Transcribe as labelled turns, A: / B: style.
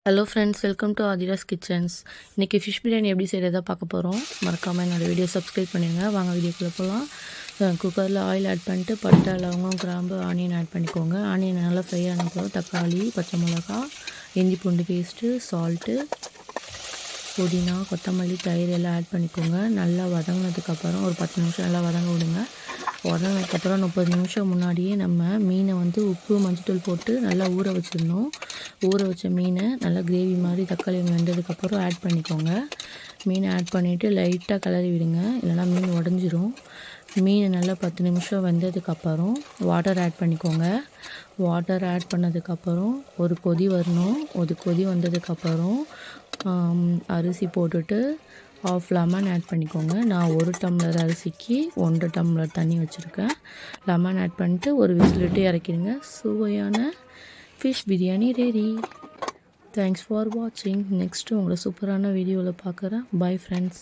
A: Hello friends, welcome to Aadhira's kitchens. இன்றைக்கி fish biryani எப்படி செய்கிறதா பார்க்க போகிறோம். மறக்காமல் என்னோடய வீடியோ சப்ஸ்கிரைப் பண்ணிடுங்க. வாங்க வீடியோக்குள்ளே போகலாம். குக்கரில் ஆயில் ஆட் பண்ணிட்டு பட்டை, லவங்கம், கிராம்பு, ஆனியன் ஆட் பண்ணிக்கோங்க. ஆனியன் நல்லா ஃப்ரை ஆனப்போ தக்காளி, பச்சை மிளகா, இஞ்சி பூண்டு பேஸ்ட்டு, சால்ட்டு, புதினா, கொத்தமல்லி, தயிர் எல்லாம் ஆட் பண்ணிக்கோங்க. நல்லா வதங்கினதுக்கப்புறம் ஒரு 10 நிமிஷம் நல்லா வதங்க விடுங்க. வதங்கினதுக்கப்புறம் 30 நிமிஷம் முன்னாடியே நம்ம மீனை உப்பு மஞ்சத்தூள் போட்டு நல்லா ஊற வச்சிடணும். ஊற வச்ச மீனை நல்லா கிரேவி மாதிரி தக்காளி வெந்ததுக்கப்புறம் ஆட் பண்ணிக்கோங்க. மீனை ஆட் பண்ணிவிட்டு லைட்டாக கிளறி விடுங்க, இல்லைனா மீன் உடஞ்சிரும். மீன் நல்லா 10 நிமிஷம் வெந்ததுக்கப்புறம் வாட்டர் ஆட் பண்ணிக்கோங்க. வாட்டர் ஆட் பண்ணதுக்கப்புறம் ஒரு கொதி வரணும். ஒரு கொதி வந்ததுக்கப்புறம் அரிசி போட்டுட்டு ஆஃப் லெமன் ஆட் பண்ணிக்கோங்க. நான் 1 டம்ளர் அரிசிக்கு 1 டம்ளர் தண்ணி வச்சுருக்கேன். லெமன் ஆட் பண்ணிட்டு ஒரு விசில் விட்டு இறக்கிடுங்க. சுவையான fish biryani ready. Thanks for வாட்சிங். நெக்ஸ்ட்டு உங்களை சூப்பரான வீடியோவில் பார்க்குறேன். Bye friends.